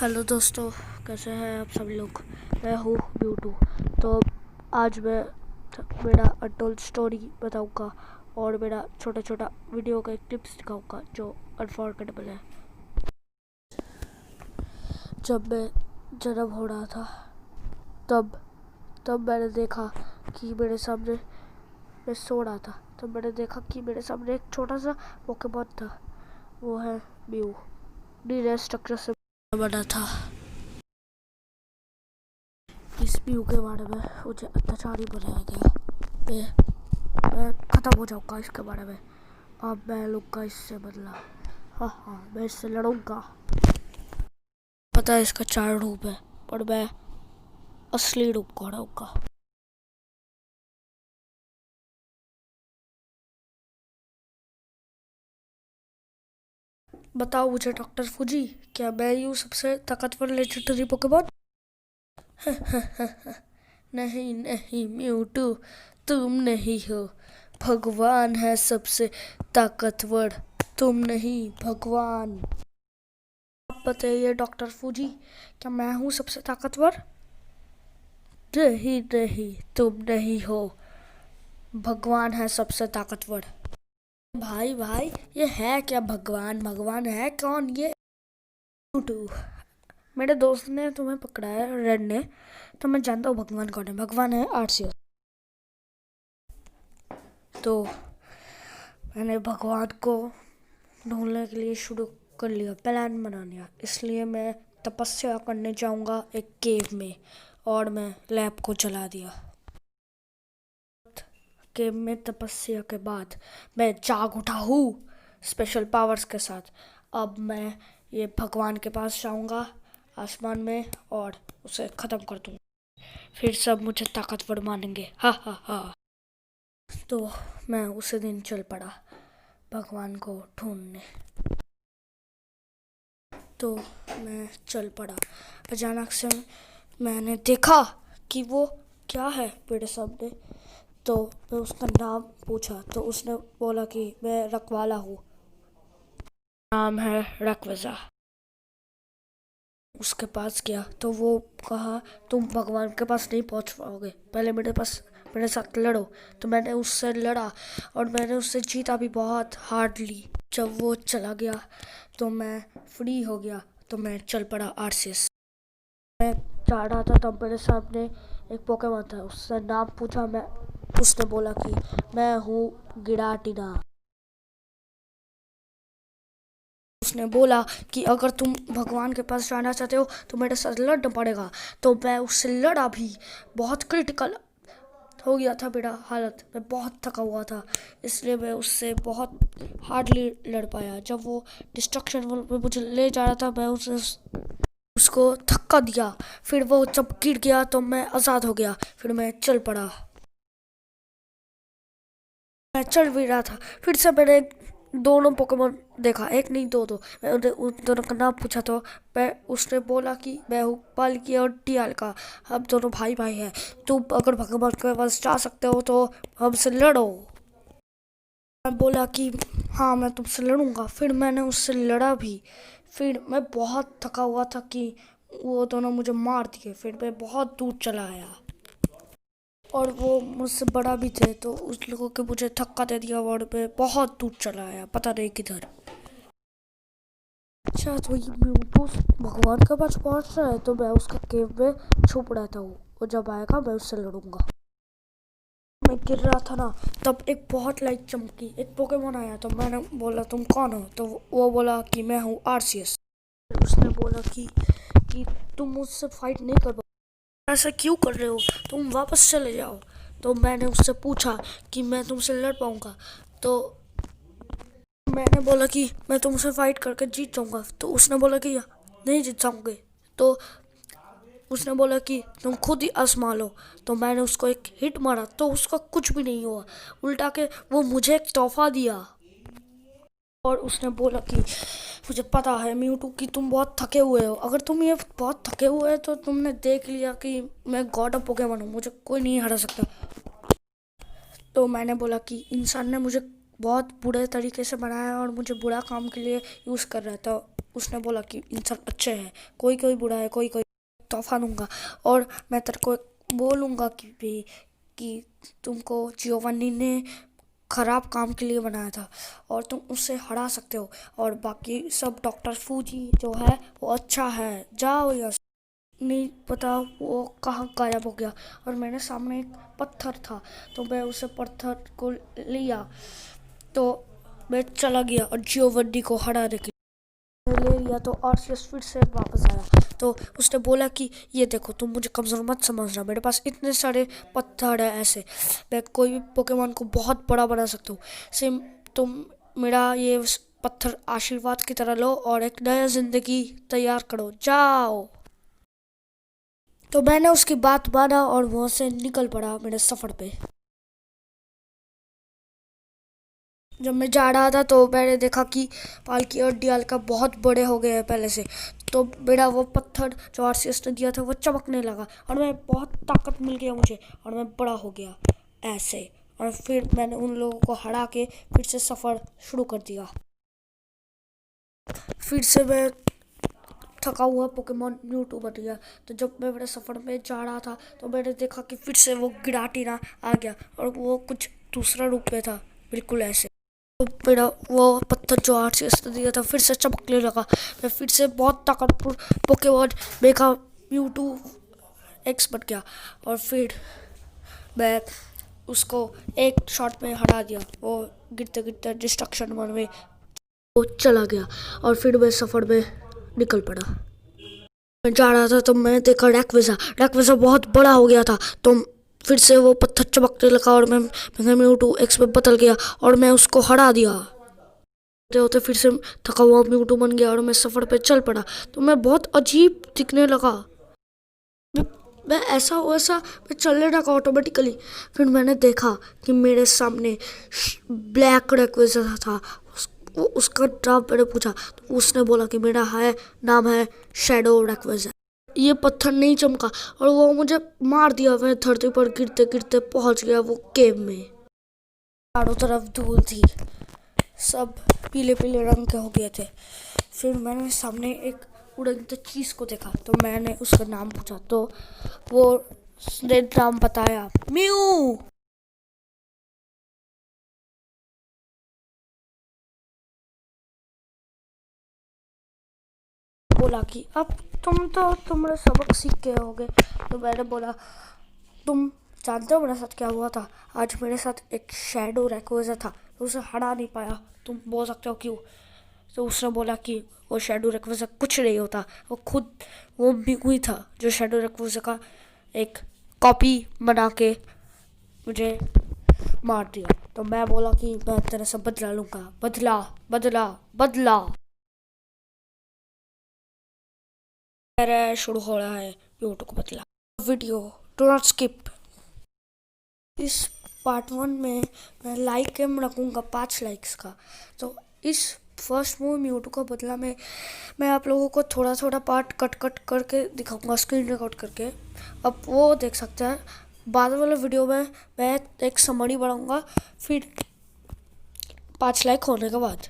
Hello दोस्तों, कैसे हैं आप सभी लोग। मैं हूँ म्यूटू। तो आज मैं मेरा अनटोल्ड स्टोरी बताऊँगा और मेरा छोटा छोटा वीडियो का क्लिप्स दिखाऊँगा जो अनफॉरगेटेबल है। जब मैं जन्म हो रहा था तब मैंने देखा कि मेरे सामने, मैं सो रहा था तब मैंने देखा कि मेरे सामने एक छोटा सा पोकेमॉन था। वो है म्यू। नीले स्ट्रक्चर से बना था। इस म्यू के बारे में मुझे अत्याचारी बनाया गया। मैं ख़त्म हो जाऊँगा इसके बारे में। अब मैं लूँगा इससे बदला। हाँ, मैं इससे लड़ूंगा। पता है इसका 4 रूप है, पर मैं असली रूप को हराऊंगा। बताओ मुझे डॉक्टर फूजी, क्या मैं यूँ सबसे ताकतवर लेजेंडरी पोकेमॉन? नहीं नहीं म्यूटू, तुम नहीं हो। भगवान है सबसे ताकतवर, तुम नहीं भगवान। आप बताइए डॉक्टर फूजी, क्या मैं हूँ सबसे ताकतवर? नहीं नहीं, तुम नहीं हो। भगवान है सबसे ताकतवर। भाई भाई, ये है क्या? भगवान भगवान है कौन ये? म्यूटू, मेरे दोस्त ने तुम्हें पकड़ा है, रेड ने, तो मैं जानता हूँ भगवान कौन है। भगवान है आरसीएस। तो मैंने भगवान को ढूंढने के लिए शुरू कर लिया, प्लान बना लिया। इसलिए मैं तपस्या करने जाऊंगा एक केव में, और मैं लैब को जला दिया। केव में तपस्या के बाद मैं जाग उठा हूँ स्पेशल पावर्स के साथ। अब मैं ये भगवान के पास जाऊंगा आसमान में और उसे ख़त्म कर दूंगा। फिर सब मुझे ताकतवर मानेंगे। हा हा हा। तो मैं उसी दिन चल पड़ा भगवान को ढूंढने। तो मैं चल पड़ा। अचानक से मैंने देखा कि वो क्या है मेरे सामने। तो मैं उसका नाम पूछा तो उसने बोला कि मैं रखवाला हूँ, नाम है रखवजा। उसके पास गया तो वो कहा, तुम भगवान के पास नहीं पहुँच पाओगे, पहले मेरे साथ लड़ो। तो मैंने उससे लड़ा और मैंने उससे जीता भी बहुत हार्डली। जब वो चला गया तो मैं फ्री हो गया। तो मैं चल पड़ा आरसीएस। मैं जा रहा था तब मेरे सामने एक पोकेमॉन था। उससे नाम पूछा, उसने बोला कि मैं हूँ गिराटिना। उसने बोला कि अगर तुम भगवान के पास जाना चाहते हो तो मेरे साथ लड़ना पड़ेगा। तो मैं उससे लड़ा भी। बहुत क्रिटिकल हो गया था मेरा हालत, मैं बहुत थका हुआ था, इसलिए मैं उससे बहुत हार्डली लड़ पाया। जब वो डिस्ट्रक्शन वर्ल्ड में मुझे ले जा रहा था, मैं उसको धक्का दिया। फिर वो जब गिर गया तो मैं आज़ाद हो गया। फिर मैं चल पड़ा। मैं चल भी रहा था, फिर से मैंने दोनों पोकेमोन देखा, एक नहीं दो। मैंने उन दोनों का नाम पूछा तो उसने बोला कि मैं हूँ पालकी और टियाल का, हम दोनों भाई भाई हैं। तुम अगर भगवान के पास जा सकते हो तो हमसे लड़ो। मैं बोला कि हाँ, मैं तुमसे लड़ूंगा। फिर मैंने उससे लड़ा भी। फिर मैं बहुत थका हुआ था कि वो दोनों मुझे मार दिए। फिर मैं बहुत दूर चला आया और वो मुझसे बड़ा भी थे, तो उस लोगों के मुझे धक्का दे दिया और मैं बहुत दूर चला आया, पता नहीं किधर। अच्छा, तो ये म्यूटू भगवान के पास पहुंच रहा है, तो मैं उसका केव में छुप रहता हूँ। वो जब आएगा मैं उससे लड़ूंगा। मैं गिर रहा था ना, तब एक बहुत लाइट चमकी, एक पोकेमोन आया। तो मैंने बोला तुम कौन हो? तो वो बोला कि मैं हूँ आरसीएस। उसने बोला कि तुम मुझसे फाइट नहीं कर पाओगे, ऐसा क्यों कर रहे हो, तुम वापस चले जाओ। तो मैंने उससे पूछा कि मैं तुमसे लड़ पाऊंगा? तो मैंने बोला कि मैं तुमसे फाइट करके जीत जाऊंगा। तो उसने बोला कि नहीं जीत जाओगे। तो उसने बोला कि तुम खुद ही आजमा लो। तो मैंने उसको एक हिट मारा तो उसका कुछ भी नहीं हुआ, उल्टा के वो मुझे एक तोहफा दिया। और उसने बोला कि मुझे पता है म्यूटू कि तुम बहुत थके हुए हो, अगर तुम ये बहुत थके हुए हो तो तुमने देख लिया कि मैं गॉड ऑफ पोकेमॉन हूँ, मुझे कोई नहीं हरा सकता। तो मैंने बोला कि इंसान ने मुझे बहुत बुरे तरीके से बनाया और मुझे बुरा काम के लिए यूज़ कर रहा था। उसने बोला कि इंसान अच्छे हैं, कोई कोई बुरा है, कोई कोई तोहफा दूंगा और मैं तेरे को बोलूँगा कि तुमको जियोवानी ने खराब काम के लिए बनाया था और तुम उससे हरा सकते हो और बाकी सब डॉक्टर फूजी जो है वो अच्छा है, जाओ यहाँ से। नहीं पता वो कहाँ गायब हो गया और मेरे सामने एक पत्थर था तो मैं उसे पत्थर को लिया तो मैं चला गया और जियोवन्नी को हराने के लिए ले लिया। तो आर्सियस फिर से वापस आया तो उसने बोला कि ये देखो, तुम मुझे कमज़ोर मत समझना, मेरे पास इतने सारे पत्थर है, ऐसे मैं कोई भी पोकेमॉन को बहुत बड़ा बना सकता हूँ। सेम तुम मेरा ये पत्थर आशीर्वाद की तरह लो और एक नया जिंदगी तैयार करो, जाओ। तो मैंने उसकी बात माना और वहाँ से निकल पड़ा मेरे सफ़र पे। जब मैं जा रहा था तो मैंने देखा कि पालकी और डियालका बहुत बड़े हो गए हैं पहले से। तो मेरा वो पत्थर जो आरसीएस ने दिया था वो चमकने लगा और मैं बहुत ताकत मिल गया मुझे और मैं बड़ा हो गया ऐसे। और फिर मैंने उन लोगों को हरा के फिर से सफ़र शुरू कर दिया। फिर से मैं थका हुआ पोकेमॉन म्यूटू बन गया। तो जब मैं मेरे सफ़र में जा रहा था तो मैंने देखा कि फिर से वो गिराटीना आ गया और वो कुछ दूसरा रूप में था, बिल्कुल ऐसे। तो मेरा वो पत्थर जो आरसीएस ने दिया था फिर से चमकने लगा। मैं फिर से बहुत ताकतवर पोकेमॉन मेगा म्यूटू एक्स बन गया और फिर मैं उसको एक शॉट में हरा दिया। वो गिरते गिरते डिस्ट्रक्शन वन में वो चला गया और फिर मैं सफ़र में निकल पड़ा। मैं जा रहा था तो मैंने देखा रैक्वेजा बहुत बड़ा हो गया था। तो फिर से वो पत्थर चमकने लगा और मैं म्यूटू एक्स में बदल गया और मैं उसको हरा दिया। होते होते फिर से थका हुआ म्यूटू बन गया और मैं सफ़र पे चल पड़ा। तो मैं बहुत अजीब दिखने लगा। मैं ऐसा वैसा मैं चलने लगा ऑटोमेटिकली। फिर मैंने देखा कि मेरे सामने ब्लैक रैक्वेजा था। उसका नाम मैंने पूछा तो उसने बोला कि मेरा नाम है शैडो रैक्वेजा। ये पत्थर नहीं चमका और वो मुझे मार दिया। मैं धरती पर गिरते गिरते पहुंच गया वो केव में। चारों तरफ धूल थी, सब पीले पीले रंग के हो गए थे। फिर मैंने सामने एक उड़ती चीज़ को देखा तो मैंने उसका नाम पूछा तो वो उसने नाम बताया, म्यू। बोला कि अब तुम्हारे सबक सीख गए होगे। तो मैंने बोला तुम जानते हो मेरे साथ क्या हुआ था? आज मेरे साथ एक शैडो रैक्वेजा था तो उसे हरा नहीं पाया। तुम बोल सकते हो क्यों? तो उसने बोला कि वो शैडो रैक्वेजा कुछ नहीं होता, वो बिगू ही था जो शैडो रैक्वेजा का एक कॉपी बना के मुझे मार दिया। तो मैं बोला कि मैं तेरे से बदला लूँगा, बदला बदला बदला। शुरू हो रहा है यूट्यूब को बदला वीडियो, डू नॉट स्किप। इस पार्ट 1 में मैं लाइक एम रखूँगा 5 लाइक्स का। तो इस फर्स्ट मूव म्यूटू का बदला में मैं आप लोगों को थोड़ा थोड़ा पार्ट कट करके दिखाऊंगा, स्क्रीन रिकॉर्ड करके। अब वो देख सकते हैं। बाद वाले वीडियो में मैं एक समरी बनाऊंगा फिर 5 लाइक होने के बाद।